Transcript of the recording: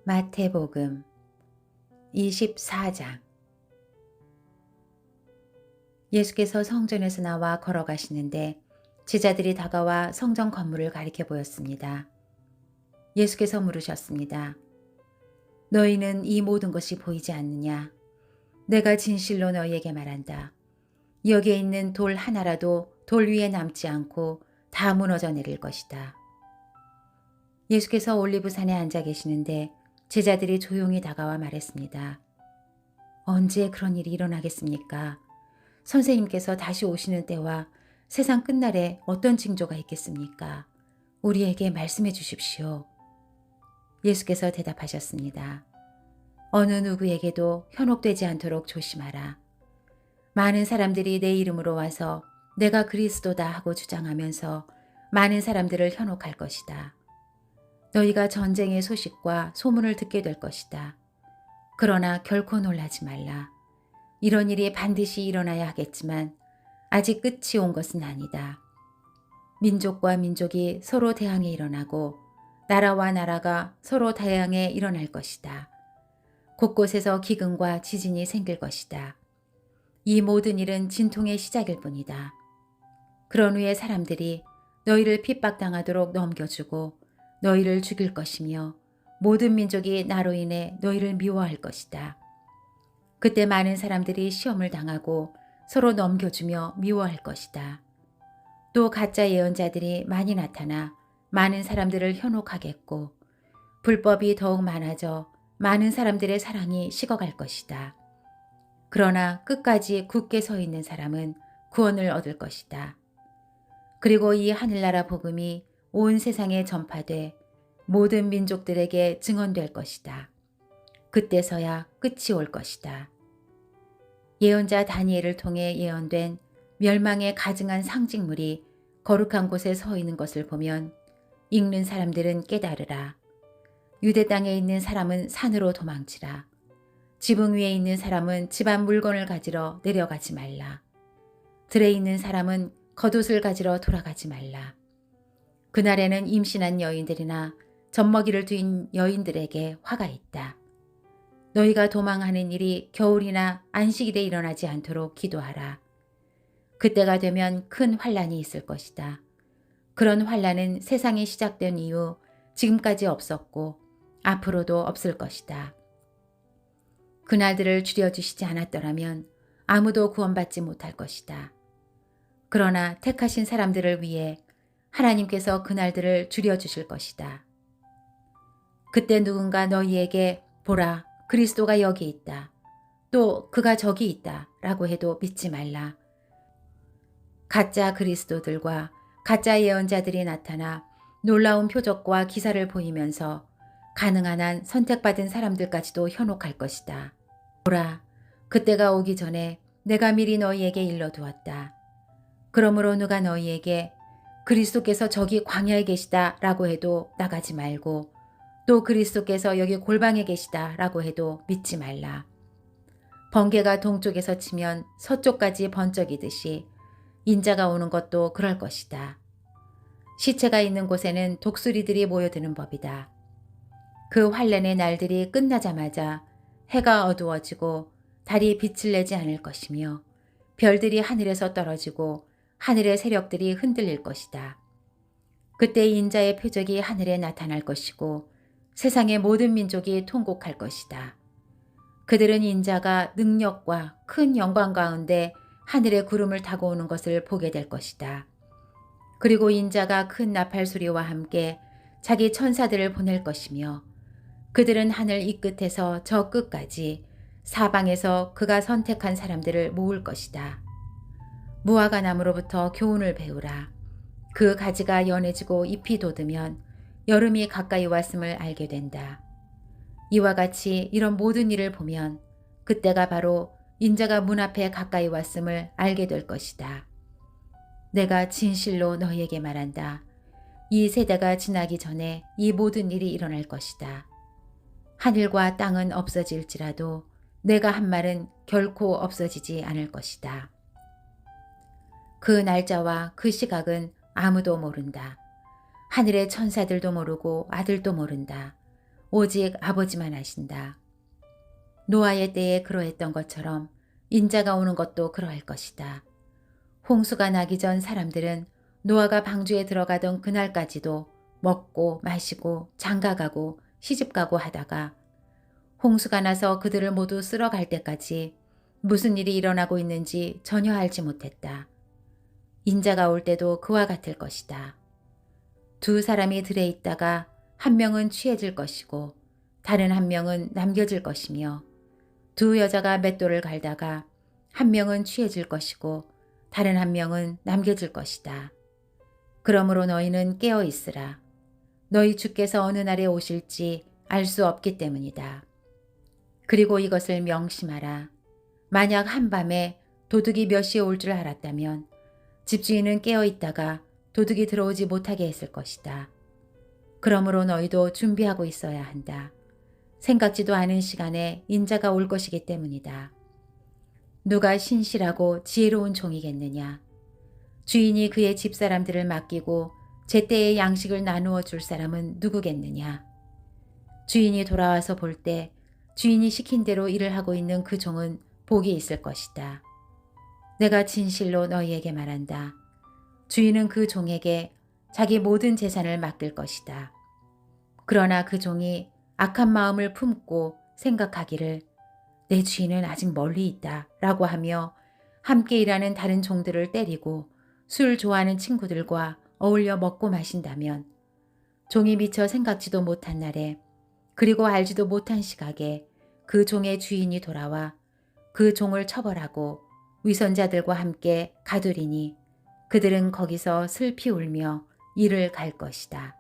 마태복음 24장. 예수께서 성전에서 나와 걸어가시는데 제자들이 다가와 성전 건물을 가리켜 보였습니다. 예수께서 물으셨습니다. 너희는 이 모든 것이 보이지 않느냐? 내가 진실로 너희에게 말한다. 여기에 있는 돌 하나라도 돌 위에 남지 않고 다 무너져 내릴 것이다. 예수께서 올리브산에 앉아 계시는데 제자들이 조용히 다가와 말했습니다. 언제 그런 일이 일어나겠습니까? 선생님께서 다시 오시는 때와 세상 끝날에 어떤 징조가 있겠습니까? 우리에게 말씀해 주십시오. 예수께서 대답하셨습니다. 어느 누구에게도 현혹되지 않도록 조심하라. 많은 사람들이 내 이름으로 와서 내가 그리스도다 하고 주장하면서 많은 사람들을 현혹할 것이다. 너희가 전쟁의 소식과 소문을 듣게 될 것이다. 그러나 결코 놀라지 말라. 이런 일이 반드시 일어나야 하겠지만 아직 끝이 온 것은 아니다. 민족과 민족이 서로 대항해 일어나고 나라와 나라가 서로 대항해 일어날 것이다. 곳곳에서 기근과 지진이 생길 것이다. 이 모든 일은 진통의 시작일 뿐이다. 그런 후에 사람들이 너희를 핍박당하도록 넘겨주고 너희를 죽일 것이며 모든 민족이 나로 인해 너희를 미워할 것이다. 그때 많은 사람들이 시험을 당하고 서로 넘겨주며 미워할 것이다. 또 가짜 예언자들이 많이 나타나 많은 사람들을 현혹하겠고 불법이 더욱 많아져 많은 사람들의 사랑이 식어갈 것이다. 그러나 끝까지 굳게 서 있는 사람은 구원을 얻을 것이다. 그리고 이 하늘나라 복음이 온 세상에 전파돼 모든 민족들에게 증언될 것이다. 그때서야 끝이 올 것이다. 예언자 다니엘을 통해 예언된 멸망에 가증한 상징물이 거룩한 곳에 서 있는 것을 보면 읽는 사람들은 깨달으라. 유대 땅에 있는 사람은 산으로 도망치라. 지붕 위에 있는 사람은 집안 물건을 가지러 내려가지 말라. 들에 있는 사람은 겉옷을 가지러 돌아가지 말라. 그날에는 임신한 여인들이나 젖먹이를 둔 여인들에게 화가 있다. 너희가 도망하는 일이 겨울이나 안식일에 일어나지 않도록 기도하라. 그때가 되면 큰 환란이 있을 것이다. 그런 환란은 세상이 시작된 이후 지금까지 없었고 앞으로도 없을 것이다. 그날들을 줄여주시지 않았더라면 아무도 구원받지 못할 것이다. 그러나 택하신 사람들을 위해 하나님께서 그날들을 줄여주실 것이다. 그때 누군가 너희에게 보라, 그리스도가 여기 있다. 또 그가 저기 있다 라고 해도 믿지 말라. 가짜 그리스도들과 가짜 예언자들이 나타나 놀라운 표적과 기사를 보이면서 가능한 한 선택받은 사람들까지도 현혹할 것이다. 보라, 그때가 오기 전에 내가 미리 너희에게 일러두었다. 그러므로 누가 너희에게 그리스도께서 저기 광야에 계시다 라고 해도 나가지 말고 또 그리스도께서 여기 골방에 계시다 라고 해도 믿지 말라. 번개가 동쪽에서 치면 서쪽까지 번쩍이듯이 인자가 오는 것도 그럴 것이다. 시체가 있는 곳에는 독수리들이 모여드는 법이다. 그 환란의 날들이 끝나자마자 해가 어두워지고 달이 빛을 내지 않을 것이며 별들이 하늘에서 떨어지고 하늘의 세력들이 흔들릴 것이다. 그때 인자의 표적이 하늘에 나타날 것이고 세상의 모든 민족이 통곡할 것이다. 그들은 인자가 능력과 큰 영광 가운데 하늘의 구름을 타고 오는 것을 보게 될 것이다. 그리고 인자가 큰 나팔 소리와 함께 자기 천사들을 보낼 것이며 그들은 하늘 이 끝에서 저 끝까지 사방에서 그가 선택한 사람들을 모을 것이다. 무화과 나무로부터 교훈을 배우라. 그 가지가 연해지고 잎이 돋으면 여름이 가까이 왔음을 알게 된다. 이와 같이 이런 모든 일을 보면 그때가 바로 인자가 문 앞에 가까이 왔음을 알게 될 것이다. 내가 진실로 너희에게 말한다. 이 세대가 지나기 전에 이 모든 일이 일어날 것이다. 하늘과 땅은 없어질지라도 내가 한 말은 결코 없어지지 않을 것이다. 그 날짜와 그 시각은 아무도 모른다. 하늘의 천사들도 모르고 아들도 모른다. 오직 아버지만 아신다. 노아의 때에 그러했던 것처럼 인자가 오는 것도 그러할 것이다. 홍수가 나기 전 사람들은 노아가 방주에 들어가던 그날까지도 먹고 마시고 장가가고 시집가고 하다가 홍수가 나서 그들을 모두 쓸어갈 때까지 무슨 일이 일어나고 있는지 전혀 알지 못했다. 인자가 올 때도 그와 같을 것이다. 두 사람이 들에 있다가 한 명은 취해질 것이고 다른 한 명은 남겨질 것이며 두 여자가 맷돌을 갈다가 한 명은 취해질 것이고 다른 한 명은 남겨질 것이다. 그러므로 너희는 깨어 있으라. 너희 주께서 어느 날에 오실지 알 수 없기 때문이다. 그리고 이것을 명심하라. 만약 한밤에 도둑이 몇 시에 올 줄 알았다면 집주인은 깨어 있다가 도둑이 들어오지 못하게 했을 것이다. 그러므로 너희도 준비하고 있어야 한다. 생각지도 않은 시간에 인자가 올 것이기 때문이다. 누가 신실하고 지혜로운 종이겠느냐. 주인이 그의 집사람들을 맡기고 제때의 양식을 나누어 줄 사람은 누구겠느냐. 주인이 돌아와서 볼 때 주인이 시킨 대로 일을 하고 있는 그 종은 복이 있을 것이다. 내가 진실로 너희에게 말한다. 주인은 그 종에게 자기 모든 재산을 맡길 것이다. 그러나 그 종이 악한 마음을 품고 생각하기를 내 주인은 아직 멀리 있다 라고 하며 함께 일하는 다른 종들을 때리고 술 좋아하는 친구들과 어울려 먹고 마신다면 종이 미처 생각지도 못한 날에 그리고 알지도 못한 시각에 그 종의 주인이 돌아와 그 종을 처벌하고 위선자들과 함께 가두리니 그들은 거기서 슬피 울며 이를 갈 것이다.